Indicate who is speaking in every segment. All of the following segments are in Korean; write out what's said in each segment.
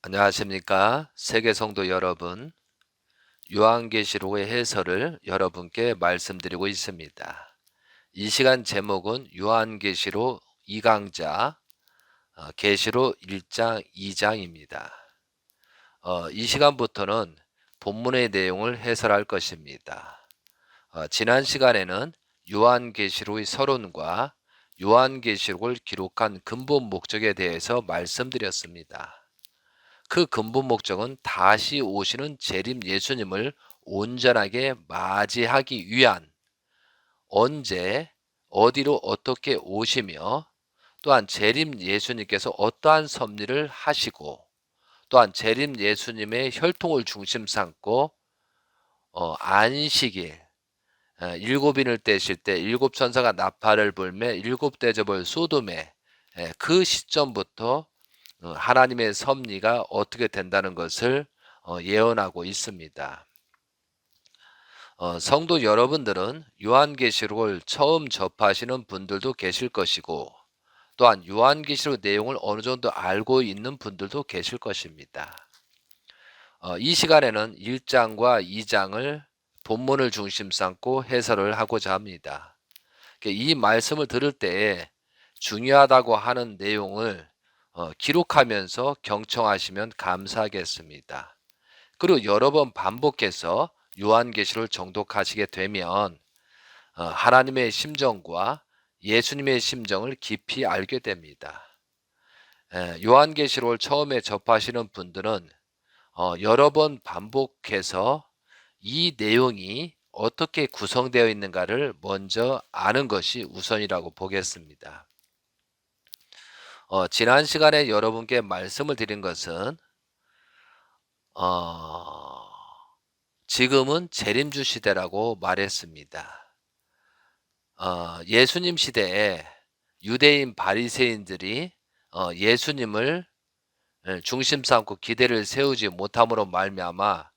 Speaker 1: 안녕하십니까? 세계 성도 여러분, 요한계시록의 해설을 여러분께 말씀드리고 있습니다. 이 시간 제목은 요한계시록 2강자, 계시록 1장, 2장입니다. 이 시간부터는 본문의 내용을 해설할 것입니다. 지난 시간에는 요한계시록의 서론과 요한계시록을 기록한 근본 목적에 대해서 말씀드렸습니다. 그 근본 목적은 다시 오시는 재림 예수님을 온전하게 맞이하기 위한, 언제 어디로 어떻게 오시며 또한 재림 예수님께서 어떠한 섭리를 하시고 또한 재림 예수님의 혈통을 중심 삼고 안식일 일곱인을 떼실 때 일곱 천사가 나팔을 불매 일곱 대접을 쏟음에 그 시점부터 하나님의 섭리가 어떻게 된다는 것을 예언하고 있습니다. 성도 여러분들은 요한계시록을 처음 접하시는 분들도 계실 것이고 또한 요한계시록 내용을 어느 정도 알고 있는 분들도 계실 것입니다. 이 시간에는 1장과 2장을 본문을 중심 삼고 해설을 하고자 합니다. 이 말씀을 들을 때에 중요하다고 하는 내용을 기록하면서 경청하시면 감사하겠습니다. 그리고 여러 번 반복해서 요한계시를 정독하시게 되면 하나님의 심정과 예수님의 심정을 깊이 알게 됩니다. 요한계시록을 처음에 접하시는 분들은 여러 번 반복해서 이 내용이 어떻게 구성되어 있는가를 먼저 아는 것이 우선이라고 보겠습니다. 지난 시간에 여러분께 말씀을 드린 것은 지금은 재림주 시대라고 말했습니다. 예수님 시대에 유대인 바리새인들이 예수님을 중심 삼고 기대를 세우지 못함으로 말미암아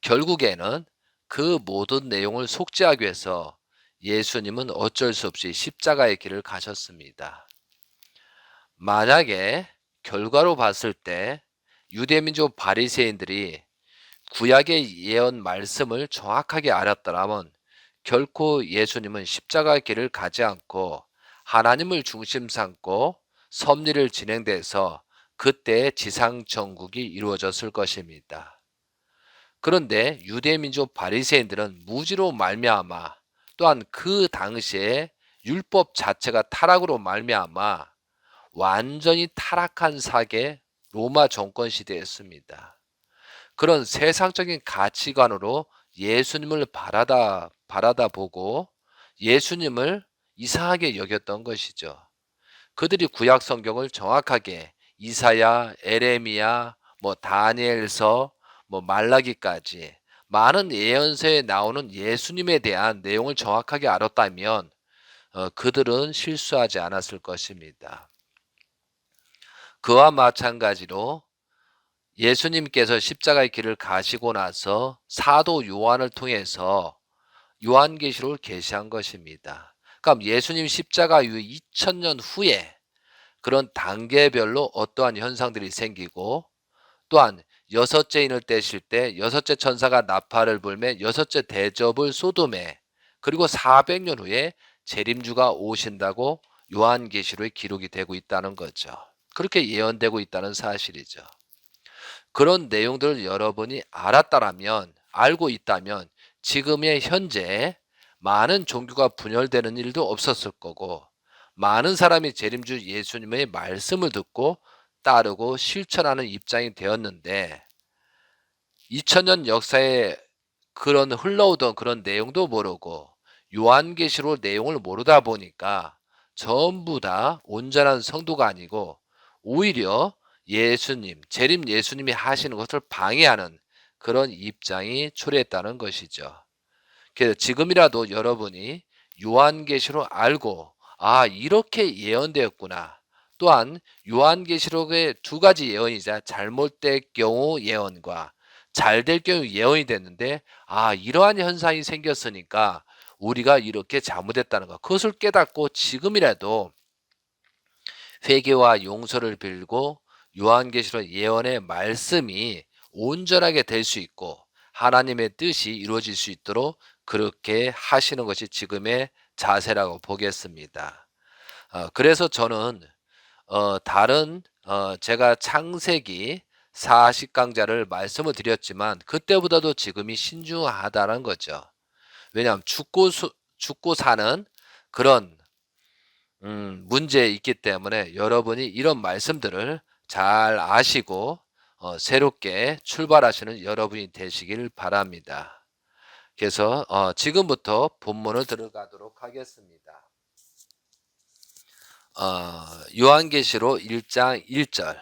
Speaker 1: 결국에는 그 모든 내용을 속죄하기 위해서 예수님은 어쩔 수 없이 십자가의 길을 가셨습니다. 만약에 결과로 봤을 때 유대민족 바리새인들이 구약의 예언 말씀을 정확하게 알았더라면 결코 예수님은 십자가의 길을 가지 않고 하나님을 중심 삼고 섭리를 진행돼서 그때 지상 천국이 이루어졌을 것입니다. 그런데 유대민족 바리새인들은 무지로 말미암아 또한 그 당시에 율법 자체가 타락으로 말미암아 완전히 타락한 사계 로마 정권 시대였습니다. 그런 세상적인 가치관으로 예수님을 바라다 보고 예수님을 이상하게 여겼던 것이죠. 그들이 구약 성경을 정확하게 이사야, 에레미야, 다니엘서, 말라기까지 많은 예언서에 나오는 예수님에 대한 내용을 정확하게 알았다면 그들은 실수하지 않았을 것입니다. 그와 마찬가지로 예수님께서 십자가의 길을 가시고 나서 사도 요한을 통해서 요한계시록을 계시한 것입니다. 그럼 예수님 십자가 이후 2000년 후에 그런 단계별로 어떠한 현상들이 생기고 또한 여섯째 인을 떼실 때 여섯째 천사가 나팔을 불매 여섯째 대접을 쏟음에 그리고 400년 후에 재림주가 오신다고 요한계시록에 기록이 되고 있다는 거죠. 그렇게 예언되고 있다는 사실이죠. 그런 내용들을 여러분이 알고 있다면 지금의 현재 많은 종교가 분열되는 일도 없었을 거고 많은 사람이 재림주 예수님의 말씀을 듣고 따르고 실천하는 입장이 되었는데 2000년 역사에 그런 흘러오던 그런 내용도 모르고 요한계시록 내용을 모르다 보니까 전부 다 온전한 성도가 아니고 오히려 예수님, 재림 예수님이 하시는 것을 방해하는 그런 입장이 초래했다는 것이죠. 그래서 지금이라도 여러분이 요한계시록 알고 이렇게 예언되었구나. 또한 요한계시록의 두 가지 예언이자 잘못될 경우 예언과 잘 될 경우 예언이 됐는데 이러한 현상이 생겼으니까 우리가 이렇게 잘못했다는 것. 그것을 깨닫고 지금이라도 회개와 용서를 빌고 요한계시록 예언의 말씀이 온전하게 될 수 있고 하나님의 뜻이 이루어질 수 있도록 그렇게 하시는 것이 지금의 자세라고 보겠습니다. 그래서 저는 다른 제가 창세기 40강자를 말씀을 드렸지만 그때보다도 지금이 신중하다는 거죠. 왜냐하면 죽고 사는 그런 문제에 있기 때문에 여러분이 이런 말씀들을 잘 아시고 새롭게 출발하시는 여러분이 되시길 바랍니다. 그래서 지금부터 본문을 들어가도록 하겠습니다. 요한계시록 1장 1절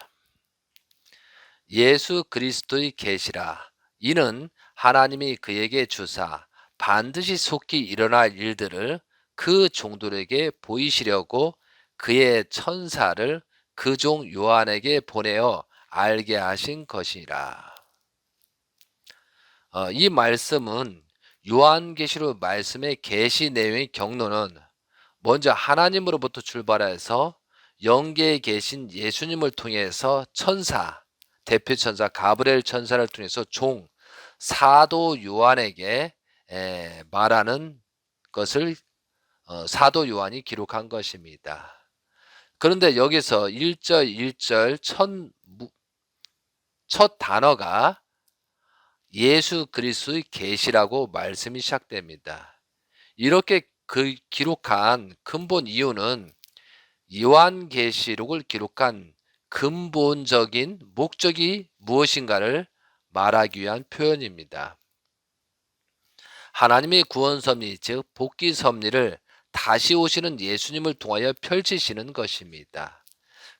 Speaker 1: 예수 그리스도의 계시라 이는 하나님이 그에게 주사 반드시 속히 일어날 일들을 그 종들에게 보이시려고 그의 천사를 그 종 요한에게 보내어 알게 하신 것이라. 이 말씀은 요한계시록 말씀의 계시 내용의 경로는 먼저 하나님으로부터 출발해서 영계에 계신 예수님을 통해서 천사, 대표 천사 가브리엘 천사를 통해서 종 사도 요한에게 말하는 것을 사도 요한이 기록한 것입니다. 그런데 여기서 1절 1절 첫 단어가 예수 그리스도의 계시라고 말씀이 시작됩니다. 이렇게 기록한 근본 이유는 요한계시록을 기록한 근본적인 목적이 무엇인가를 말하기 위한 표현입니다. 하나님의 구원 섭리 즉 복귀 섭리를 다시 오시는 예수님을 통하여 펼치시는 것입니다.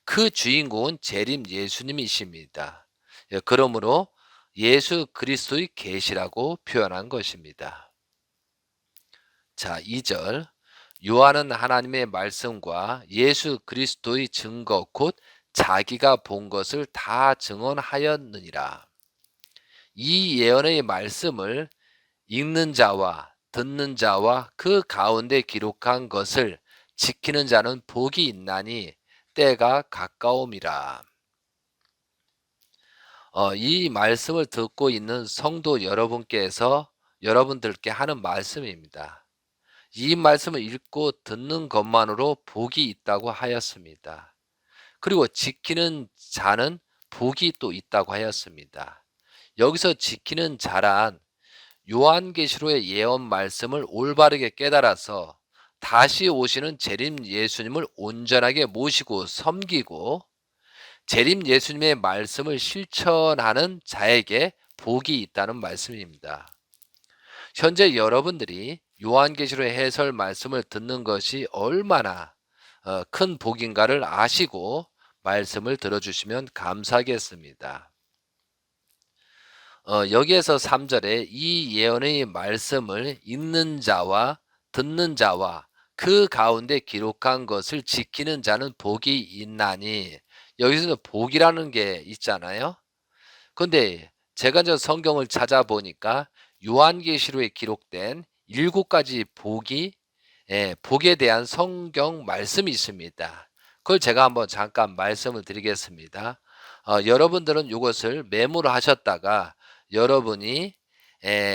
Speaker 1: 그 주인공은 재림 예수님이십니다. 그러므로 예수 그리스도의 계시라고 표현한 것입니다. 자, 2절 요한은 하나님의 말씀과 예수 그리스도의 증거 곧 자기가 본 것을 다 증언하였느니라. 이 예언의 말씀을 읽는 자와 듣는 자와 그 가운데 기록한 것을 지키는 자는 복이 있나니 때가 가까움이라. 이 말씀을 듣고 있는 성도 여러분들께 하는 말씀입니다. 이 말씀을 읽고 듣는 것만으로 복이 있다고 하였습니다. 그리고 지키는 자는 복이 또 있다고 하였습니다. 여기서 지키는 자란 요한계시록의 예언 말씀을 올바르게 깨달아서 다시 오시는 재림 예수님을 온전하게 모시고 섬기고 재림 예수님의 말씀을 실천하는 자에게 복이 있다는 말씀입니다. 현재 여러분들이 요한계시록의 해설 말씀을 듣는 것이 얼마나 큰 복인가를 아시고 말씀을 들어주시면 감사하겠습니다. 여기에서 3절에 이 예언의 말씀을 읽는 자와 듣는 자와 그 가운데 기록한 것을 지키는 자는 복이 있나니 여기서 복이라는 게 있잖아요. 그런데 제가 저 성경을 찾아보니까 요한계시록에 기록된 7가지 복에 대한 성경 말씀이 있습니다. 그걸 제가 한번 잠깐 말씀을 드리겠습니다. 여러분들은 이것을 메모를 하셨다가 여러분이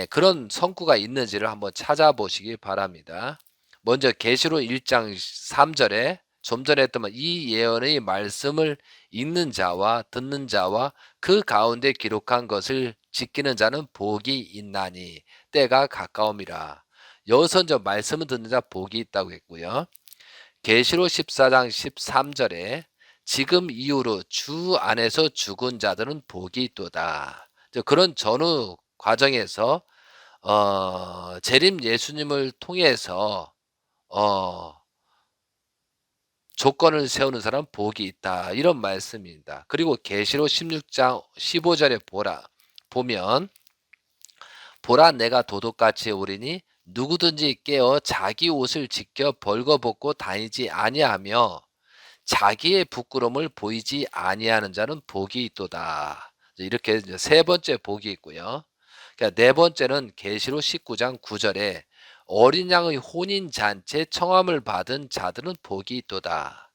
Speaker 1: 그런 성구가 있는지를 한번 찾아보시기 바랍니다. 먼저 계시록 1장 3절에 좀 전에 했던 이 예언의 말씀을 읽는 자와 듣는 자와 그 가운데 기록한 것을 지키는 자는 복이 있나니 때가 가까움이라. 여기서 이제 말씀을 듣는 자 복이 있다고 했고요. 계시록 14장 13절에 지금 이후로 주 안에서 죽은 자들은 복이 있도다. 그런 전후 과정에서 재림 예수님을 통해서 조건을 세우는 사람 복이 있다. 이런 말씀입니다. 그리고 계시록 16장 15절에 보면 보라 내가 도둑같이 오리니 누구든지 깨어 자기 옷을 지켜 벌거벗고 다니지 아니하며 자기의 부끄러움을 보이지 아니하는 자는 복이 있도다. 이렇게 세 번째 복이 있고요. 그러니까 네 번째는 계시록 19장 9절에 어린 양의 혼인 잔치에 청함을 받은 자들은 복이 있도다.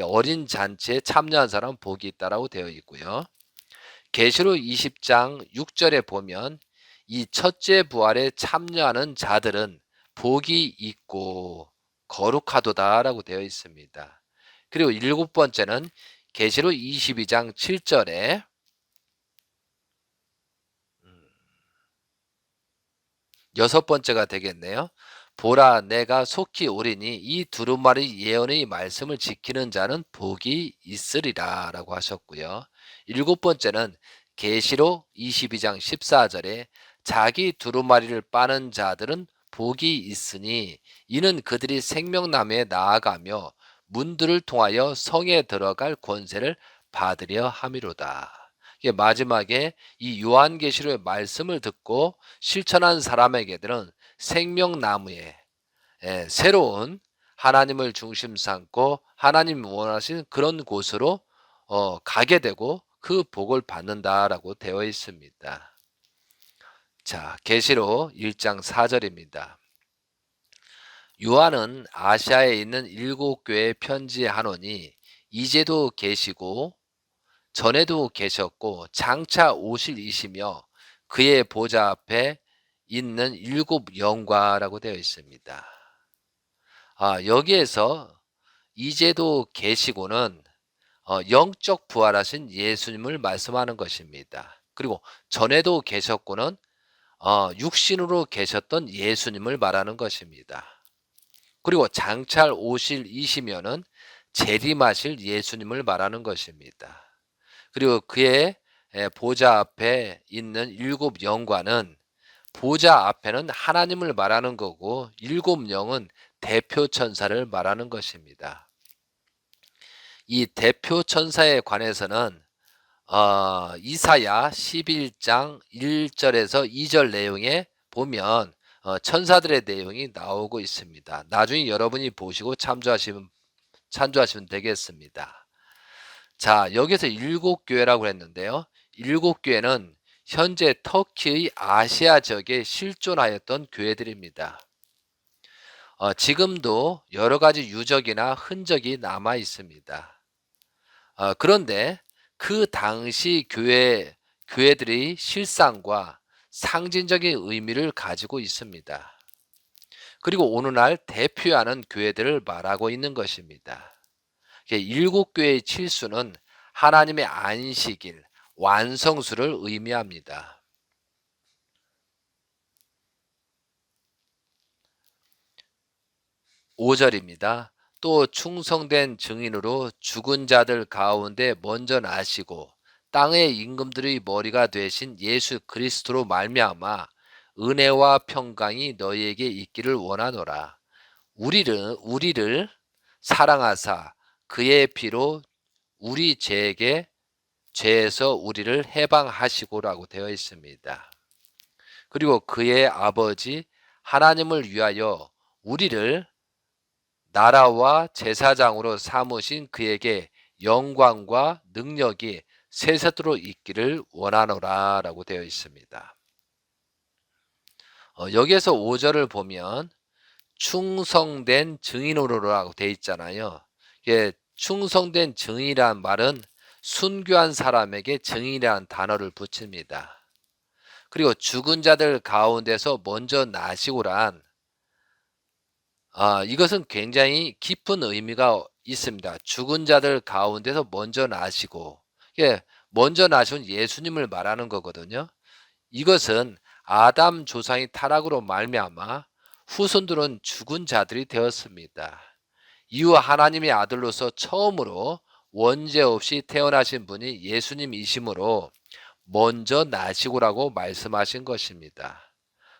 Speaker 1: 어린 잔치에 참여한 사람은 복이 있다라고 되어 있고요. 계시록 20장 6절에 보면 이 첫째 부활에 참여하는 자들은 복이 있고 거룩하도다라고 되어 있습니다. 그리고 일곱 번째는 계시록 22장 7절에 여섯 번째가 되겠네요. 보라, 내가 속히 오리니 이 두루마리 예언의 말씀을 지키는 자는 복이 있으리라 라고 하셨고요. 일곱 번째는 계시록 22장 14절에 자기 두루마리를 빠는 자들은 복이 있으니 이는 그들이 생명나무에 나아가며 문들을 통하여 성에 들어갈 권세를 받으려 함이로다. 이게 마지막에 이 요한계시록의 말씀을 듣고 실천한 사람에게들은 생명나무에 새로운 하나님을 중심 삼고 하나님 원하시는 그런 곳으로 가게 되고 그 복을 받는다라고 되어 있습니다. 자, 계시록 1장 4절입니다. 요한은 아시아에 있는 7교회에 편지하노니 이제도 계시고 전에도 계셨고 장차 오실 이시며 그의 보좌 앞에 있는 7영과라고 되어 있습니다. 여기에서 이제도 계시고는 영적 부활하신 예수님을 말씀하는 것입니다. 그리고 전에도 계셨고는 육신으로 계셨던 예수님을 말하는 것입니다. 그리고 장차 오실 이시면은 재림하실 예수님을 말하는 것입니다. 그리고 그의 보좌 앞에 있는 7영과는 보좌 앞에는 하나님을 말하는 거고 7영은 대표 천사를 말하는 것입니다. 이 대표 천사에 관해서는 이사야 11장 1절에서 2절 내용에 보면 천사들의 내용이 나오고 있습니다. 나중에 여러분이 보시고 참조하시면 되겠습니다. 자, 여기서 7교회라고 했는데요. 7교회는 현재 터키의 아시아 지역에 실존하였던 교회들입니다. 지금도 여러 가지 유적이나 흔적이 남아 있습니다. 그런데 그 당시 교회들의 실상과 상징적인 의미를 가지고 있습니다. 그리고 오늘날 대표하는 교회들을 말하고 있는 것입니다. 7교회의 칠수는 하나님의 안식일, 완성수를 의미합니다. 5절입니다. 또 충성된 증인으로 죽은 자들 가운데 먼저 나시고 땅의 임금들의 머리가 되신 예수 그리스도로 말미암아 은혜와 평강이 너희에게 있기를 원하노라. 우리를 사랑하사 그의 피로 우리 죄에서 우리를 해방하시고라고 되어 있습니다. 그리고 그의 아버지 하나님을 위하여 우리를 나라와 제사장으로 삼으신 그에게 영광과 능력이 세세토록 있기를 원하노라 라고 되어 있습니다. 여기에서 5절을 보면 충성된 증인으로라고 되어 있잖아요. 이게 충성된 증인이란 말은 순교한 사람에게 증인이라는 단어를 붙입니다. 그리고 죽은 자들 가운데서 먼저 나시고란 이것은 굉장히 깊은 의미가 있습니다. 죽은 자들 가운데서 먼저 나시고 먼저 나신 예수님을 말하는 거거든요. 이것은 아담 조상의 타락으로 말미암아 후손들은 죽은 자들이 되었습니다. 이후 하나님의 아들로서 처음으로 원죄 없이 태어나신 분이 예수님이시므로 먼저 나시고라고 말씀하신 것입니다.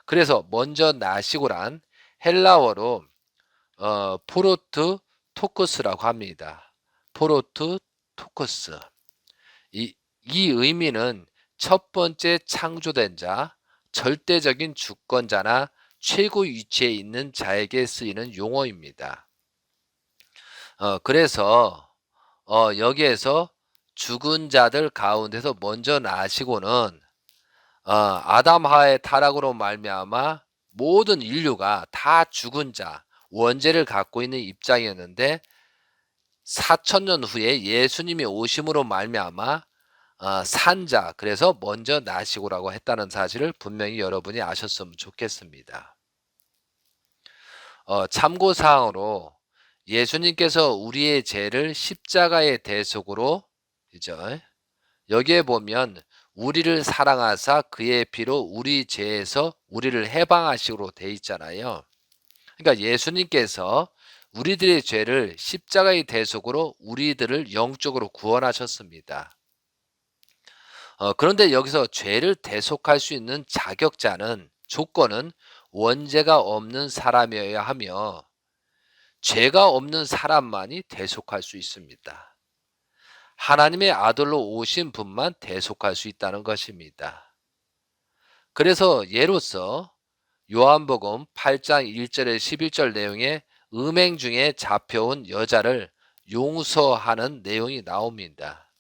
Speaker 1: 그래서 먼저 나시고란 헬라어로 포로트 토코스라고 합니다. 포로트 토코스. 이 의미는 첫 번째 창조된 자, 절대적인 주권자나 최고 위치에 있는 자에게 쓰이는 용어입니다. 그래서 여기에서 죽은 자들 가운데서 먼저 나시고는 아담 하의 타락으로 말미암아 모든 인류가 다 죽은 자, 원죄를 갖고 있는 입장이었는데 4,000년 후에 예수님이 오심으로 말미암아 산자, 그래서 먼저 나시고라고 했다는 사실을 분명히 여러분이 아셨으면 좋겠습니다. 참고 사항으로 예수님께서 우리의 죄를 십자가의 대속으로, 그죠? 여기에 보면 우리를 사랑하사 그의 피로 우리 죄에서 우리를 해방하시고로 돼 있잖아요. 그러니까 예수님께서 우리들의 죄를 십자가의 대속으로 우리들을 영적으로 구원하셨습니다. 그런데 여기서 죄를 대속할 수 있는 자격자는, 조건은 원죄가 없는 사람이어야 하며 죄가 없는 사람만이 대속할 수 있습니다. 하나님의 아들로 오신 분만 대속할 수 있다는 것입니다. 그래서 예로서 요한복음 8장 1절에 11절 내용에 음행 중에 잡혀온 여자를 용서하는 내용이 나옵니다.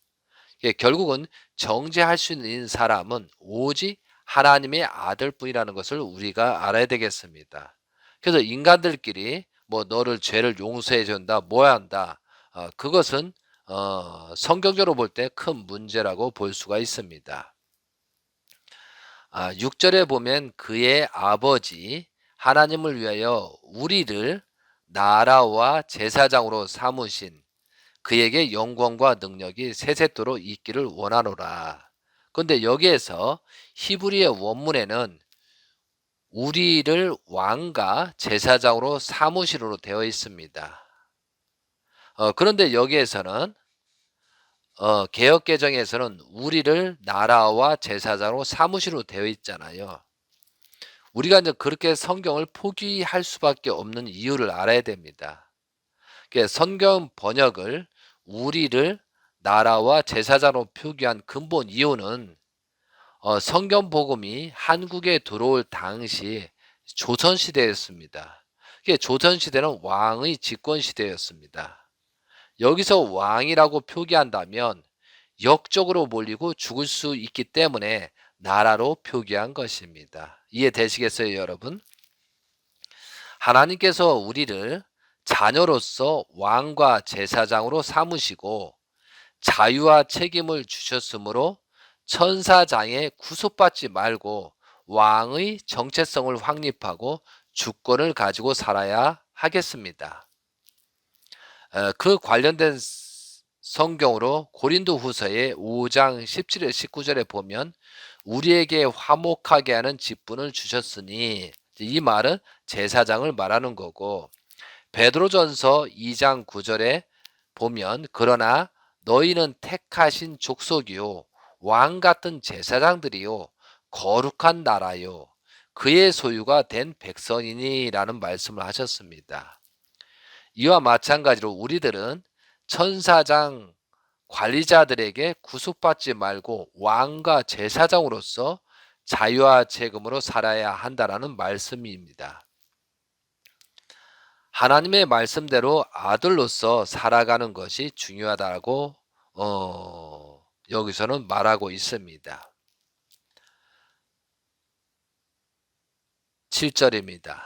Speaker 1: 결국은 정죄할 수 있는 사람은 오직 하나님의 아들뿐이라는 것을 우리가 알아야 되겠습니다. 그래서 인간들끼리 뭐 너를 죄를 용서해 준다, 뭐 한다, 그것은 성경적으로 볼 때 큰 문제라고 볼 수가 있습니다. 6절에 보면 그의 아버지 하나님을 위하여 우리를 나라와 제사장으로 삼으신 그에게 영광과 능력이 세세토록 있기를 원하노라. 그런데 여기에서 히브리의 원문에는 우리를 왕과 제사장으로 삼으시로 되어 있습니다. 그런데 여기에서는 개역개정에서는 우리를 나라와 제사장으로 삼으시로 되어 있잖아요. 우리가 이제 그렇게 성경을 포기할 수밖에 없는 이유를 알아야 됩니다. 성경 번역을 우리를 나라와 제사장으로 표기한 근본 이유는 성경 복음이 한국에 들어올 당시 조선시대였습니다. 조선시대는 왕의 집권시대였습니다. 여기서 왕이라고 표기한다면 역적으로 몰리고 죽을 수 있기 때문에 나라로 표기한 것입니다. 이해되시겠어요, 여러분? 하나님께서 우리를 자녀로서 왕과 제사장으로 삼으시고 자유와 책임을 주셨으므로 천사장에 구속받지 말고 왕의 정체성을 확립하고 주권을 가지고 살아야 하겠습니다. 그 관련된 성경으로 고린도후서의 5장 17절 19절에 보면 우리에게 화목하게 하는 직분을 주셨으니, 이 말은 제사장을 말하는 거고, 베드로전서 2장 9절에 보면 그러나 너희는 택하신 족속이요 왕 같은 제사장들이요 거룩한 나라요 그의 소유가 된 백성이니라는 말씀을 하셨습니다. 이와 마찬가지로 우리들은 천사장 관리자들에게 구속받지 말고 왕과 제사장으로서 자유와 책임으로 살아야 한다라는 말씀입니다. 하나님의 말씀대로 아들로서 살아가는 것이 중요하다고 여기서는 말하고 있습니다. 7절입니다.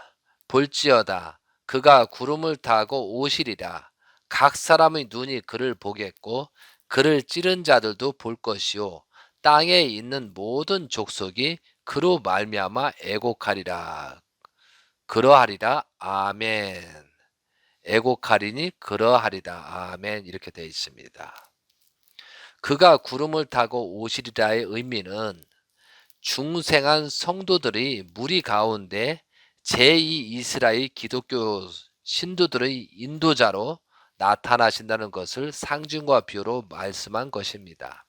Speaker 1: 볼지어다 그가 구름을 타고 오시리라. 각 사람의 눈이 그를 보겠고 그를 찌른 자들도 볼 것이요 땅에 있는 모든 족속이 그로 말미암아 애곡하리라. 그러하리라. 아멘. 애곡하리니 그러하리라. 아멘. 이렇게 되어 있습니다. 그가 구름을 타고 오시리라의 의미는 중생한 성도들의 무리 가운데 제2 이스라엘 기독교 신도들의 인도자로 나타나신다는 것을 상징과 비유로 말씀한 것입니다.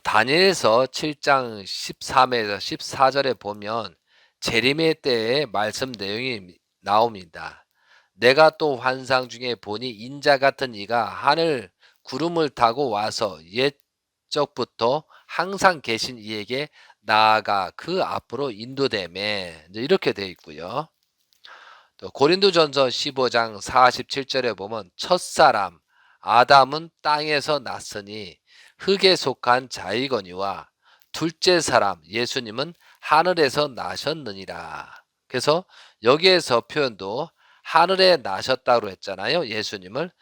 Speaker 1: 다니엘서 7장 13에서 14절에 보면 재림의 때의 말씀 내용이 나옵니다. 내가 또 환상 중에 보니 인자 같은 이가 하늘 구름을 타고 와서 옛적부터 항상 계신 이에게 나아가 그 앞으로 인도되매, 이렇게 되어 있고요. 또 고린도전서 15장 47절에 보면 첫사람 아담은 땅에서 났으니 흙에 속한 자이거니와 둘째 사람 예수님은 하늘에서 나셨느니라. 그래서 여기에서 표현도 하늘에 나셨다고 했잖아요. 예수님을.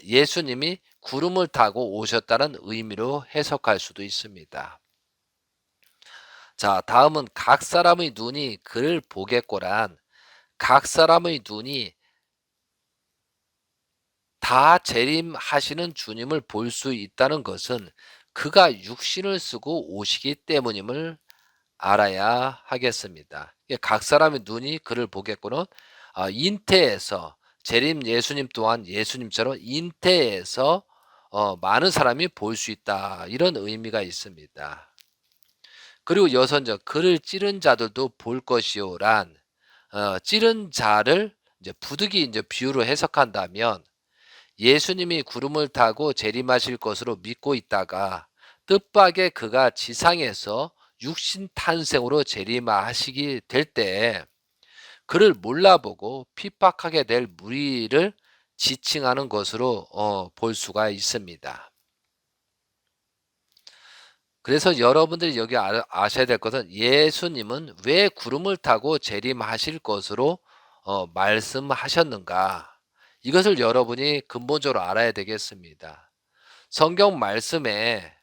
Speaker 1: 예수님이 구름을 타고 오셨다는 의미로 해석할 수도 있습니다. 자, 다음은 각 사람의 눈이 그를 보겠고란, 각 사람의 눈이 다 재림하시는 주님을 볼 수 있다는 것은 그가 육신을 쓰고 오시기 때문임을 알아야 하겠습니다. 각 사람의 눈이 그를 보겠고는, 잉태에서 재림 예수님 또한 예수님처럼 잉태에서 많은 사람이 볼 수 있다, 이런 의미가 있습니다. 그리고 여선적 그를 찌른 자들도 볼 것이요란, 찌른 자를 이제 부득이 이제 비유로 해석한다면 예수님이 구름을 타고 재림하실 것으로 믿고 있다가 뜻밖의 그가 지상에서 육신 탄생으로 재림하시게 될 때 그를 몰라보고 핍박하게 될 무리를 지칭하는 것으로 볼 수가 있습니다. 그래서 여러분들이 여기 아셔야 될 것은 예수님은 왜 구름을 타고 재림하실 것으로 말씀하셨는가? 이것을 여러분이 근본적으로 알아야 되겠습니다. 성경 말씀에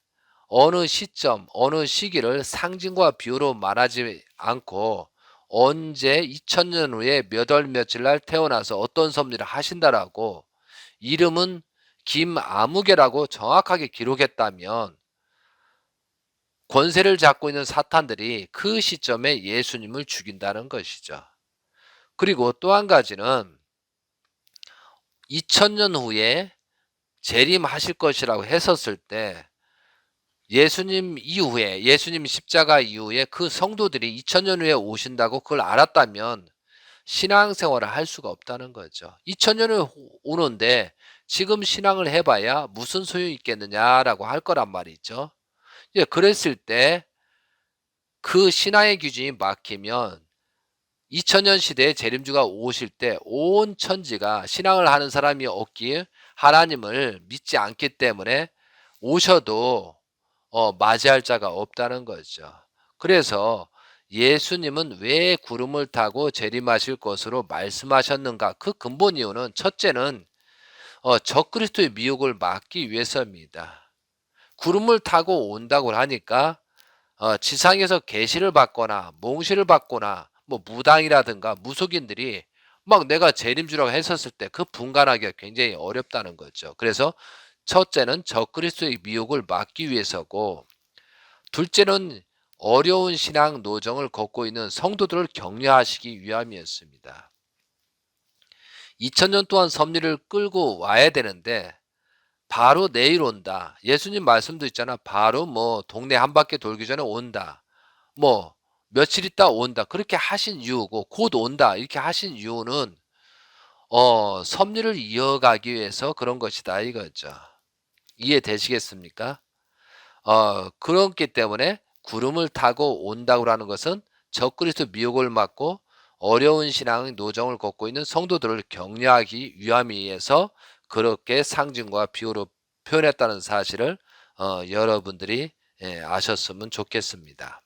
Speaker 1: 어느 시점, 어느 시기를 상징과 비유로 말하지 않고 언제 2000년 후에 몇 월 며칠 날 태어나서 어떤 섭리를 하신다라고 이름은 김아무개라고 정확하게 기록했다면 권세를 잡고 있는 사탄들이 그 시점에 예수님을 죽인다는 것이죠. 그리고 또 한 가지는 2000년 후에 재림하실 것이라고 했었을 때 예수님 이후에, 예수님 십자가 이후에 그 성도들이 2000년 후에 오신다고 그걸 알았다면 신앙생활을 할 수가 없다는 거죠. 2000년 후에 오는데 지금 신앙을 해봐야 무슨 소용이 있겠느냐라고 할 거란 말이죠. 그랬을 때 그 신앙의 기준이 막히면 2000년 시대에 재림주가 오실 때 온 천지가 신앙을 하는 사람이 없기에 하나님을 믿지 않기 때문에 오셔도 맞이할 자가 없다는 거죠. 그래서 예수님은 왜 구름을 타고 재림하실 것으로 말씀하셨는가? 그 근본 이유는 첫째는 적그리스도의 미혹을 막기 위해서입니다. 구름을 타고 온다고 하니까 지상에서 계시를 받거나 몽시를 받거나 뭐 무당이라든가 무속인들이 막 내가 재림주라고 했었을 때 그 분간하기가 굉장히 어렵다는 거죠. 그래서 첫째는 적그리스도의 미혹을 막기 위해서고, 둘째는 어려운 신앙 노정을 걷고 있는 성도들을 격려하시기 위함이었습니다. 2000년 동안 섭리를 끌고 와야 되는데 바로 내일 온다. 예수님 말씀도 있잖아. 바로 뭐 동네 한 바퀴 돌기 전에 온다. 뭐 며칠 있다 온다. 그렇게 하신 이유고 곧 온다. 이렇게 하신 이유는 섭리를 이어가기 위해서 그런 것이다 이거죠. 이해되시겠습니까? 그렇기 때문에 구름을 타고 온다고 하는 것은 적그리스도 미혹을 막고 어려운 신앙의 노정을 걷고 있는 성도들을 격려하기 위함에서 그렇게 상징과 비유로 표현했다는 사실을 여러분들이 아셨으면 좋겠습니다.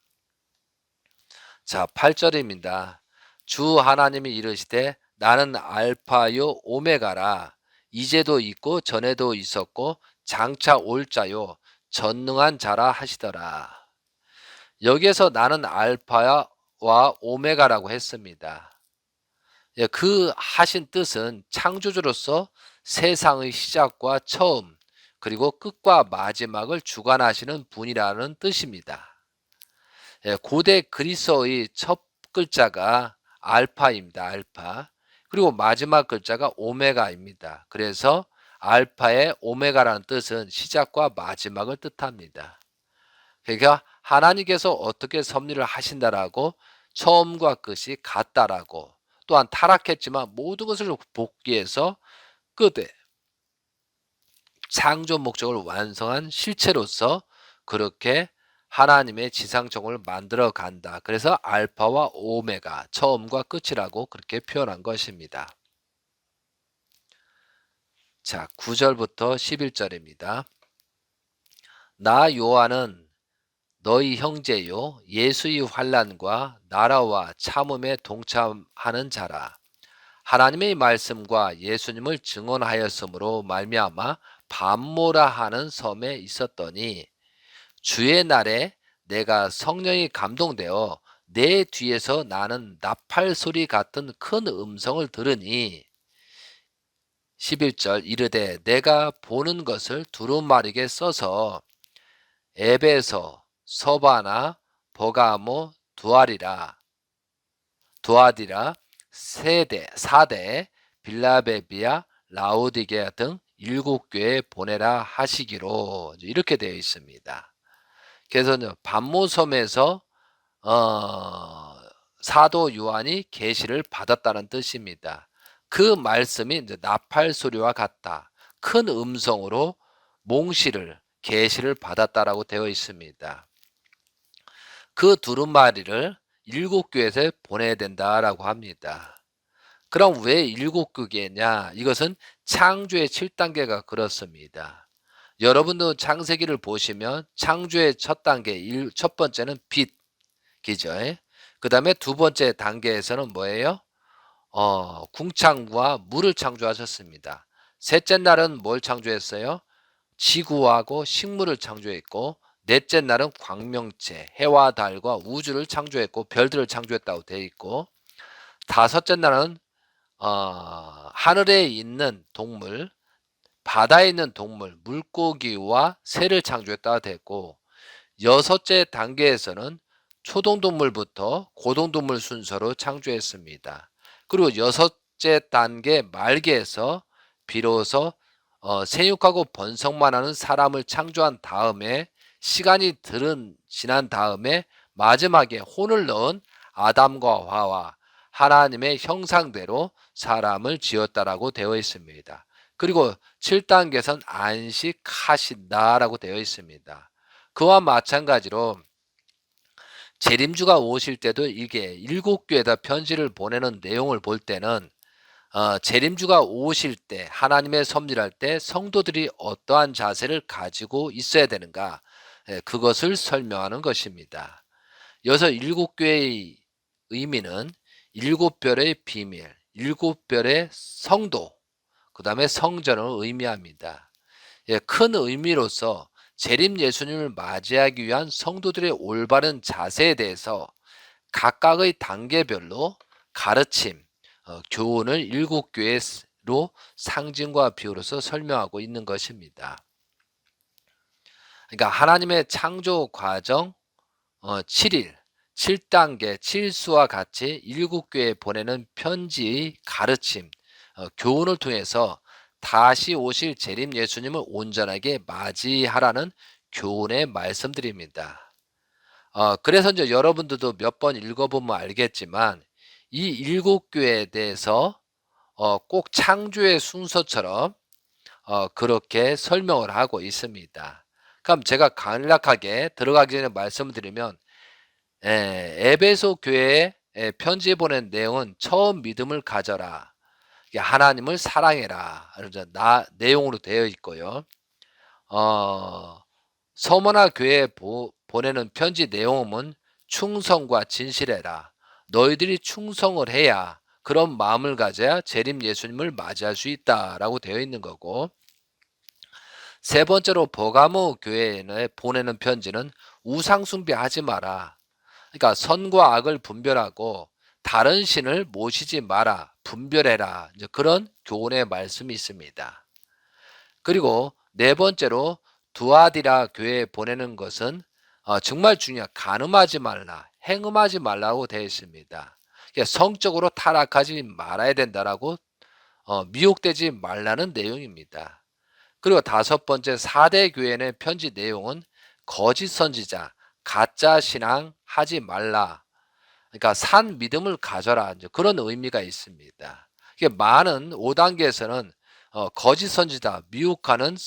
Speaker 1: 자, 8절입니다. 주 하나님이 이르시되 나는 알파요 오메가라. 이제도 있고 전에도 있었고 장차 올 자요 전능한 자라 하시더라. 여기에서 나는 알파와 오메가라고 했습니다. 그 하신 뜻은 창조주로서 세상의 시작과 처음 그리고 끝과 마지막을 주관하시는 분이라는 뜻입니다. 고대 그리스어의 첫 글자가 알파입니다. 알파. 그리고 마지막 글자가 오메가입니다. 그래서 알파의 오메가라는 뜻은 시작과 마지막을 뜻합니다. 그러니까 하나님께서 어떻게 섭리를 하신다라고, 처음과 끝이 같다라고, 또한 타락했지만 모든 것을 복귀해서 끝에 창조 목적을 완성한 실체로서 그렇게 하나님의 지상정을 만들어 간다. 그래서 알파와 오메가, 처음과 끝이라고 그렇게 표현한 것입니다. 자, 9절부터 11절입니다. 나 요한은 너희 형제요 예수의 환난과 나라와 참음에 동참하는 자라. 하나님의 말씀과 예수님을 증언하였으므로 말미암아 밤모라 하는 섬에 있었더니 주의 날에 내가 성령이 감동되어 내 뒤에서 나는 나팔 소리 같은 큰 음성을 들으니 11절 이르되 내가 보는 것을 두루마리게 써서 에베소, 서바나, 버가모, 두아디라, 사대, 빌라벨비아, 라오디게아 등 7교회에 보내라 하시기로 이렇게 되어 있습니다. 그래서 반모섬에서 사도 요한이 계시를 받았다는 뜻입니다. 그 말씀이 이제 나팔 소리와 같다. 큰 음성으로 계시를 받았다라고 되어 있습니다. 그 두루마리를 7교회에서 보내야 된다라고 합니다. 그럼 왜 7교회냐? 이것은 창조의 7단계가 그렇습니다. 여러분도 창세기를 보시면 창조의 첫 단계, 첫 번째는 빛이죠. 그 다음에 두 번째 단계에서는 뭐예요? 궁창과 물을 창조하셨습니다. 셋째 날은 뭘 창조했어요? 지구하고 식물을 창조했고, 넷째 날은 광명체, 해와 달과 우주를 창조했고 별들을 창조했다고 되어 있고, 다섯째 날은 하늘에 있는 동물, 바다에 있는 동물, 물고기와 새를 창조했다고 되어 있고, 여섯째 단계에서는 초동동물부터 고동동물 순서로 창조했습니다. 그리고 여섯째 단계 말기에서 비로소 생육하고 번성만 하는 사람을 창조한 다음에 시간이 지난 다음에 마지막에 혼을 넣은 아담과 하와 하나님의 형상대로 사람을 지었다라고 되어 있습니다. 그리고 7단계에서는 안식하신다라고 되어 있습니다. 그와 마찬가지로 재림주가 오실 때도 이게 7교회에다 편지를 보내는 내용을 볼 때는 재림주가 오실 때 하나님의 섭리할 때 성도들이 어떠한 자세를 가지고 있어야 되는가, 그것을 설명하는 것입니다. 여기서 7교회의 의미는 7별의 비밀, 7별의 성도, 그 다음에 성전을 의미합니다. 큰 의미로서 재림 예수님을 맞이하기 위한 성도들의 올바른 자세에 대해서 각각의 단계별로 가르침, 교훈을 7교회로 상징과 비유로서 설명하고 있는 것입니다. 그러니까 하나님의 창조 과정 7일, 7단계, 7수와 같이 7교회에 보내는 편지의 가르침, 교훈을 통해서 다시 오실 재림 예수님을 온전하게 맞이하라는 교훈의 말씀드립니다. 그래서 이제 여러분들도 몇 번 읽어보면 알겠지만 이 7교회에 대해서 꼭 창조의 순서처럼 그렇게 설명을 하고 있습니다. 그럼 제가 간략하게 들어가기 전에 말씀을 드리면, 에베소 교회에 편지 보낸 내용은 처음 믿음을 가져라, 하나님을 사랑해라, 내용으로 되어 있고요. 서머나 교회에 보내는 편지 내용은 충성과 진실해라. 너희들이 충성을 해야, 그런 마음을 가져야 재림 예수님을 맞이할 수 있다라고 되어 있는 거고, 세 번째로 버가모 교회에 보내는 편지는 우상 숭배하지 마라. 그러니까 선과 악을 분별하고 다른 신을 모시지 마라. 분별해라. 이제 그런 교훈의 말씀이 있습니다. 그리고 네 번째로 두아디라 교회에 보내는 것은 정말 중요한, 간음하지 말라, 행음하지 말라고 되어 있습니다. 그러니까 성적으로 타락하지 말아야 된다라고, 미혹되지 말라는 내용입니다. 그리고 다섯 번째 사대 교회의 편지 내용은 거짓 선지자, 가짜 신앙 하지 말라. 그러니까 산 믿음을 가져라. 이제 그런 의미가 있습니다. 이게 많은 5단계에서는 거짓 선지자, 미혹하는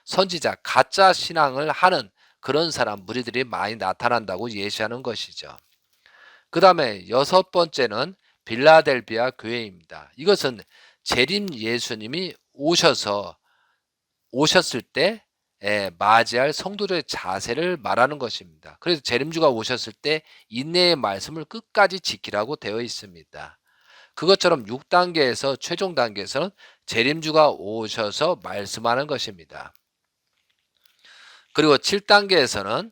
Speaker 1: 선지자, 가짜 신앙을 하는 그런 사람, 무리들이 많이 나타난다고 예시하는 것이죠. 그 다음에 여섯 번째는 빌라델비아 교회입니다. 이것은 재림 예수님이 오셨을 때 맞이할 성도들의 자세를 말하는 것입니다. 그래서 재림주가 오셨을 때 인내의 말씀을 끝까지 지키라고 되어 있습니다. 그것처럼 6단계에서 최종 단계에서는 재림주가 오셔서 말씀하는 것입니다. 그리고 7단계에서는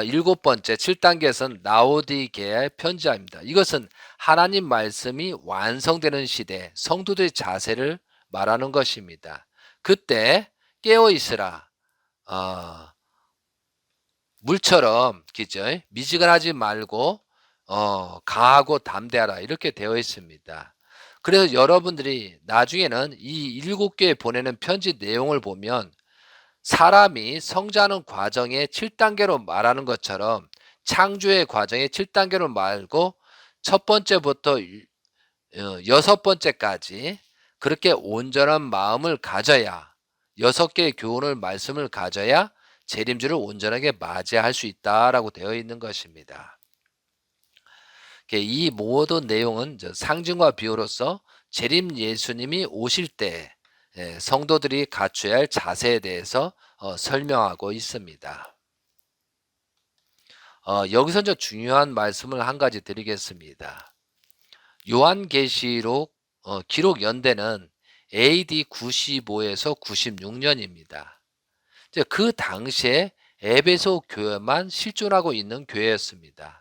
Speaker 1: 일곱 번째 7단계에서는 라오디게아의 편지합니다. 이것은 하나님 말씀이 완성되는 시대 성도들의 자세를 말하는 것입니다. 그때 깨어 있으라. 어, 물처럼 그죠? 미지근하지 말고 강하고 담대하라 이렇게 되어 있습니다. 그래서 여러분들이 나중에는 이 일곱 교회 보내는 편지 내용을 보면 사람이 성장하는 과정의 7단계로 말하는 것처럼 창조의 과정의 7단계로 말고 첫 번째부터 여섯 번째까지 그렇게 온전한 마음을 가져야 6개의 교훈을 말씀을 가져야 재림주를 온전하게 맞이할 수 있다라고 되어 있는 것입니다. 이 모든 내용은 상징과 비유로서 재림 예수님이 오실 때 성도들이 갖춰야 할 자세에 대해서 설명하고 있습니다. 여기서 중요한 말씀을 한 가지 드리겠습니다. 요한계시록 기록 연대는 AD 95에서 96년입니다. 그 당시에 에베소 교회만 실존하고 있는 교회였습니다.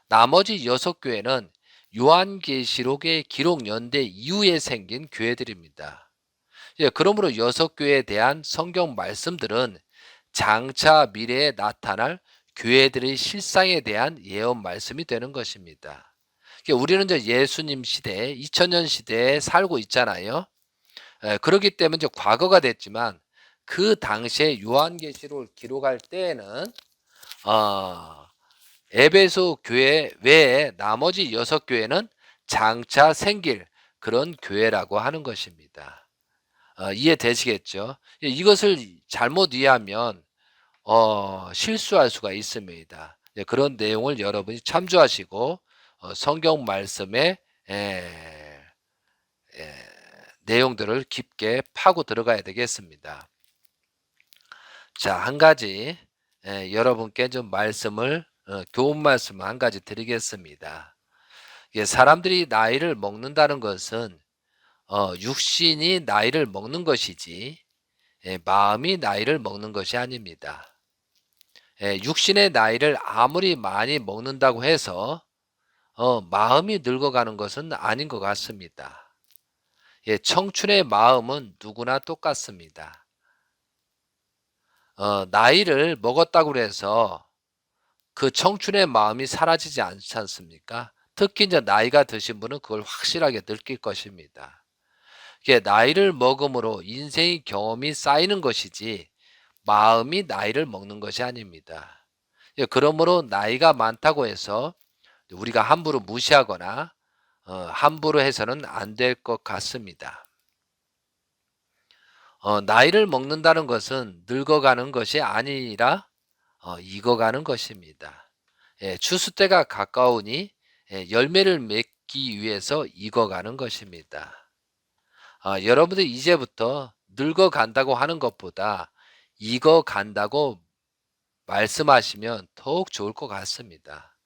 Speaker 1: 나머지 6교회는 요한계시록의 기록 연대 이후에 생긴 교회들입니다. 그러므로 6교회에 대한 성경 말씀들은 장차 미래에 나타날 교회들의 실상에 대한 예언 말씀이 되는 것입니다. 우리는 이제 예수님 시대, 2000년 시대에 살고 있잖아요. 그렇기 때문에 이제 과거가 됐지만 그 당시에 요한계시록을 기록할 때에는 에베소 교회 외에 나머지 6교회는 장차 생길 그런 교회라고 하는 것입니다. 이해되시겠죠? 이것을 잘못 이해하면 실수할 수가 있습니다. 그런 내용을 여러분이 참조하시고 성경 말씀의 내용들을 깊게 파고 들어가야 되겠습니다. 자, 한 가지 여러분께 좀 말씀을 교훈 말씀 한 가지 드리겠습니다. 사람들이 나이를 먹는다는 것은 육신이 나이를 먹는 것이지 마음이 나이를 먹는 것이 아닙니다. 육신의 나이를 아무리 많이 먹는다고 해서 마음이 늙어가는 것은 아닌 것 같습니다. 청춘의 마음은 누구나 똑같습니다. 나이를 먹었다고 해서 그 청춘의 마음이 사라지지 않지 않습니까? 특히 이제 나이가 드신 분은 그걸 확실하게 느낄 것입니다. 나이를 먹음으로 인생의 경험이 쌓이는 것이지 마음이 나이를 먹는 것이 아닙니다. 그러므로 나이가 많다고 해서 우리가 함부로 무시하거나 함부로 해서는 안 될 것 같습니다. 나이를 먹는다는 것은 늙어가는 것이 아니라 익어가는 것입니다. 추수 때가 가까우니 열매를 맺기 위해서 익어가는 것입니다. 여러분들 이제부터 늙어간다고 하는 것보다 익어간다고 말씀하시면 더욱 좋을 것 같습니다.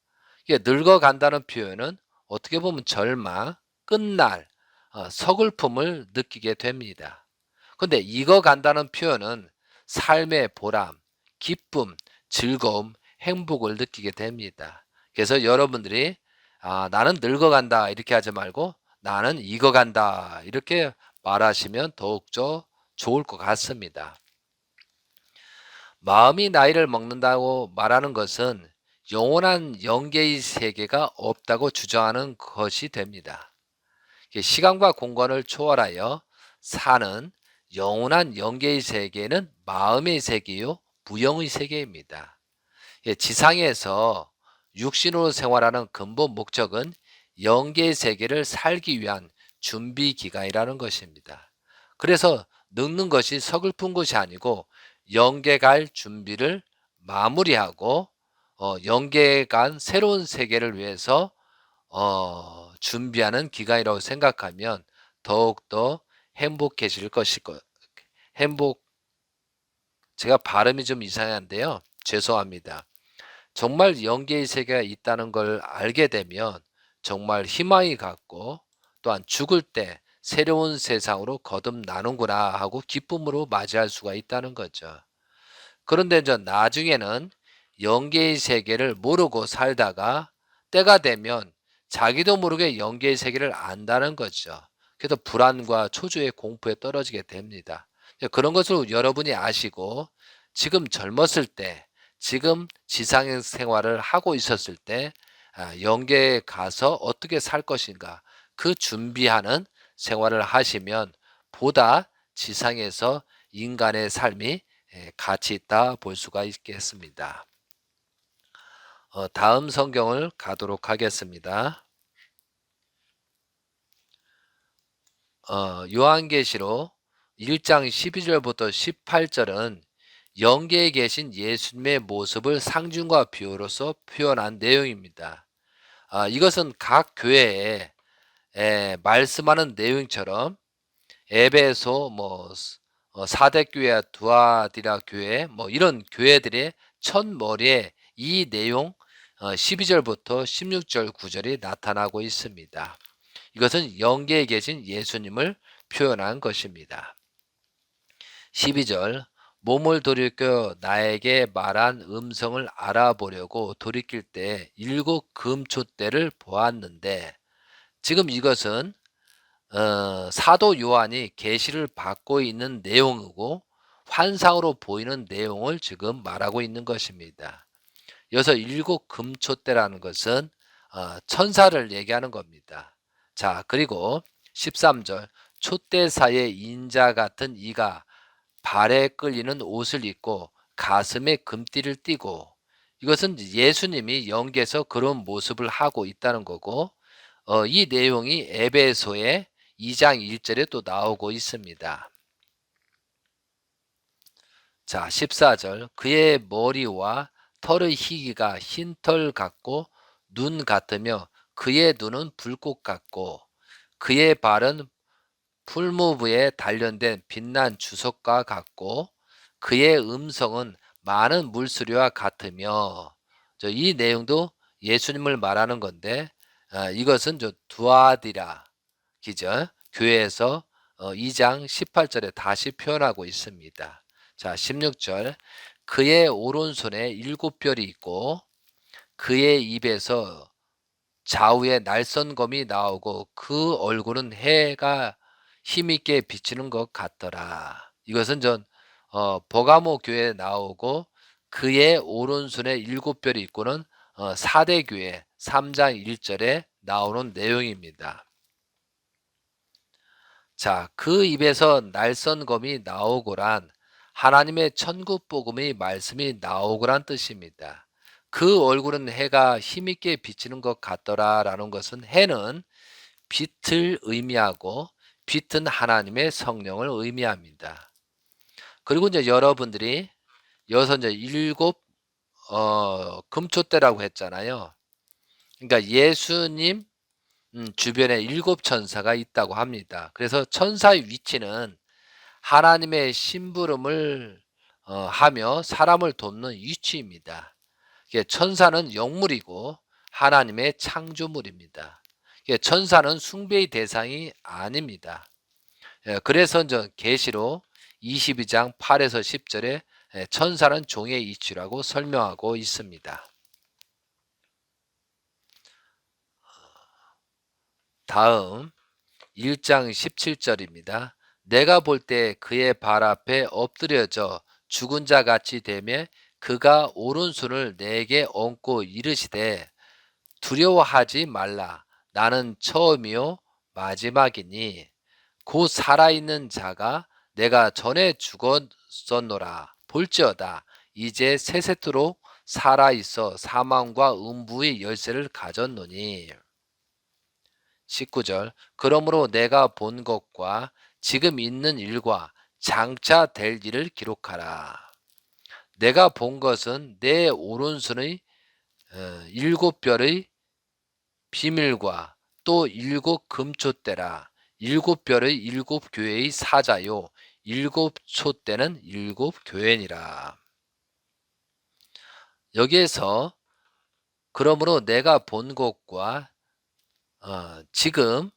Speaker 1: 늙어간다는 표현은 어떻게 보면 절망, 끝날, 서글픔을 느끼게 됩니다. 근데 익어간다는 표현은 삶의 보람, 기쁨, 즐거움, 행복을 느끼게 됩니다. 그래서 여러분들이 나는 늙어간다 이렇게 하지 말고 나는 익어간다 이렇게 말하시면 더욱더 좋을 것 같습니다. 마음이 나이를 먹는다고 말하는 것은 영원한 영계의 세계가 없다고 주장하는 것이 됩니다. 시간과 공간을 초월하여 사는 영원한 영계의 세계는 마음의 세계요 무영의 세계입니다. 지상에서 육신으로 생활하는 근본 목적은 영계의 세계를 살기 위한 준비 기간이라는 것입니다. 그래서 늙는 것이 서글픈 것이 아니고 영계 갈 준비를 마무리하고 영계에 간 새로운 세계를 위해서 준비하는 기간이라고 생각하면 더욱더 행복해질 것일 것. 제가 발음이 좀 이상한데요. 죄송합니다. 정말 영계의 세계가 있다는 걸 알게 되면 정말 희망이 갖고 또한 죽을 때 새로운 세상으로 거듭나는구나 하고 기쁨으로 맞이할 수가 있다는 거죠. 그런데 저 나중에는 영계의 세계를 모르고 살다가 때가 되면 자기도 모르게 영계의 세계를 안다는 거죠. 그래서 불안과 초조의 공포에 떨어지게 됩니다. 그런 것을 여러분이 아시고 지금 젊었을 때, 지금 지상 생활을 하고 있었을 때 영계에 가서 어떻게 살 것인가 그 준비하는 생활을 하시면 보다 지상에서 인간의 삶이 가치 있다 볼 수가 있겠습니다. 다음 성경을 가도록 하겠습니다. 요한계시록 1장 12절부터 18절은 영계에 계신 예수님의 모습을 상징과 비유로서 표현한 내용입니다. 이것은 각 교회에 말씀하는 내용처럼 에베소 사대 교회, 두아디라 교회 이런 교회들의 첫머리에 이 내용 12절부터 16절 구절이 나타나고 있습니다. 이것은 영계에 계신 예수님을 표현한 것입니다. 12절 몸을 돌이켜 나에게 말한 음성을 알아보려고 돌이킬 때 일곱 금촛대를 보았는데 지금 이것은 사도 요한이 계시를 받고 있는 내용이고 환상으로 보이는 내용을 지금 말하고 있는 것입니다. 여기서 일곱 금촛대라는 것은 천사를 얘기하는 겁니다. 자, 그리고 13절 촛대 사이에 인자 같은 이가 발에 끌리는 옷을 입고 가슴에 금띠를 띠고 이것은 예수님이 영계에서 그런 모습을 하고 있다는 거고 이 내용이 에베소의 2장 1절에 또 나오고 있습니다. 자, 14절 그의 머리와 털의 희기가 흰 털 같고 눈 같으며 그의 눈은 불꽃 같고 그의 발은 풀무브에 단련된 빛난 주석과 같고 그의 음성은 많은 물소리와 같으며 이 내용도 예수님을 말하는 건데 이것은 두아디라 기죠. 교회에서 2장 18절에 다시 표현하고 있습니다. 자, 16절 그의 오른손에 일곱 별이 있고 그의 입에서 좌우에 날선검이 나오고 그 얼굴은 해가 힘있게 비치는 것 같더라. 이것은 버가모 교회에 나오고 그의 오른손에 일곱 별이 있고는 사대 교회 3장 1절에 나오는 내용입니다. 자, 그 입에서 날선검이 나오고란 하나님의 천국 복음의 말씀이 나오고란 뜻입니다. 그 얼굴은 해가 힘있게 비치는 것 같더라라는 것은 해는 빛을 의미하고 빛은 하나님의 성령을 의미합니다. 그리고 이제 여러분들이 여기서 이제 일곱 금초대라고 했잖아요. 그러니까 예수님 주변에 일곱 천사가 있다고 합니다. 그래서 천사의 위치는 하나님의 심부름을 하며 사람을 돕는 위치입니다. 천사는 영물이고 하나님의 창조물입니다. 천사는 숭배의 대상이 아닙니다. 그래서 계시록 22장 8에서 10절에 천사는 종의 이치라고 설명하고 있습니다. 다음 1장 17절입니다. 내가 볼 때 그의 발 앞에 엎드려져 죽은 자 같이 되며 그가 오른손을 내게 얹고 이르시되 두려워하지 말라. 나는 처음이요 마지막이니 곧 살아있는 자가 내가 전에 죽었었노라. 볼지어다 이제 세세토록 살아있어 사망과 음부의 열쇠를 가졌노니 19절 그러므로 내가 본 것과 지금 있는 일과 장차 될 일을 기록하라. 내가 본 것은 내 오른손의 일곱 별의 비밀과 또 일곱 금촛대라. 일곱 별의 일곱 교회의 사자요 일곱 촛대는 일곱 교회니라. 여기에서 그러므로 내가 본 것과 지금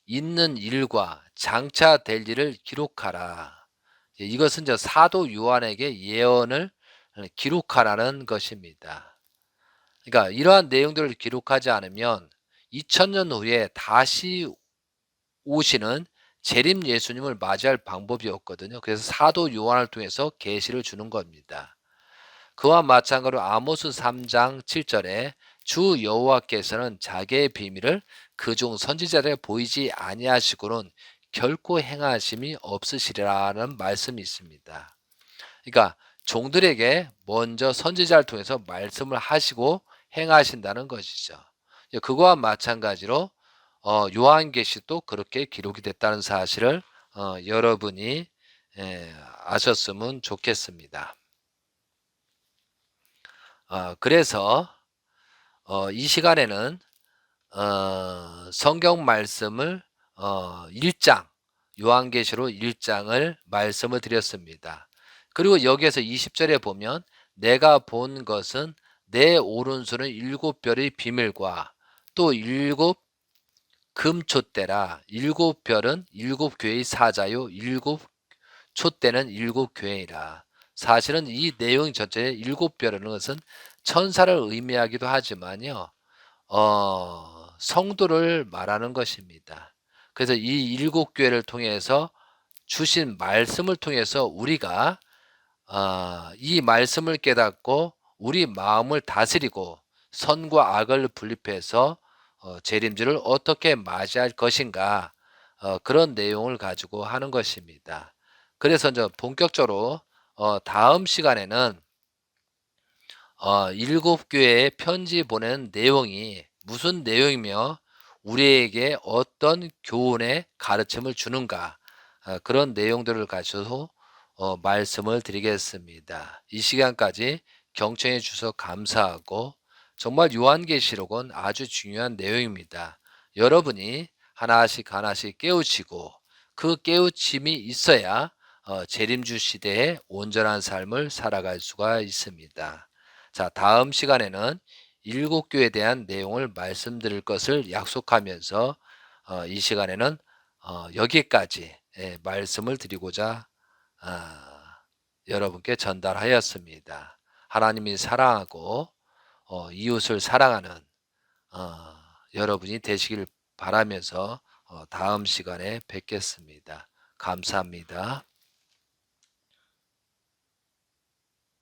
Speaker 1: 있는 일과 장차 될 일을 기록하라. 이것은 저 사도 요한에게 예언을 기록하라는 것입니다. 그러니까 이러한 내용들을 기록하지 않으면 2000년 후에 다시 오시는 재림 예수님을 맞이할 방법이 없거든요. 그래서 사도 요한을 통해서 계시를 주는 겁니다. 그와 마찬가지로 아모스 3장 7절에 주 여호와께서는 자기의 비밀을 그중 선지자들에 보이지 아니하시고는 결코 행하심이 없으시리라는 말씀이 있습니다. 그러니까 종들에게 먼저 선지자를 통해서 말씀을 하시고 행하신다는 것이죠. 그거와 마찬가지로 요한계시도 그렇게 기록이 됐다는 사실을 여러분이 아셨으면 좋겠습니다. 그래서 이 시간에는 성경 말씀을 1장 요한계시록 1장을 말씀을 드렸습니다. 그리고 여기에서 20절에 보면 내가 본 것은 내 오른손은 7별의 비밀과 또 7금 촛대라. 7별은 7교회의 사자요 7촛대는 7교회이라. 사실은 이 내용 전체의 7별이라는 것은 천사를 의미하기도 하지만요. 성도를 말하는 것입니다. 그래서 이 7교회를 통해서 주신 말씀을 통해서 우리가 이 말씀을 깨닫고 우리 마음을 다스리고 선과 악을 분립해서 재림주를 어떻게 맞이할 것인가, 그런 내용을 가지고 하는 것입니다. 그래서 이제 본격적으로 다음 시간에는 7교회에 편지 보낸 내용이 무슨 내용이며 우리에게 어떤 교훈의 가르침을 주는가, 그런 내용들을 가지고 말씀을 드리겠습니다. 이 시간까지 경청해 주셔서 감사하고, 정말 요한계시록은 아주 중요한 내용입니다. 여러분이 하나씩 하나씩 깨우치고 그 깨우침이 있어야 재림주 시대에 온전한 삶을 살아갈 수가 있습니다. 자, 다음 시간에는 7교회에 대한 내용을 말씀드릴 것을 약속하면서 이 시간에는 여기까지 말씀을 드리고자 여러분께 전달하였습니다. 하나님이 사랑하고 이웃을 사랑하는 여러분이 되시길 바라면서 다음 시간에 뵙겠습니다. 감사합니다.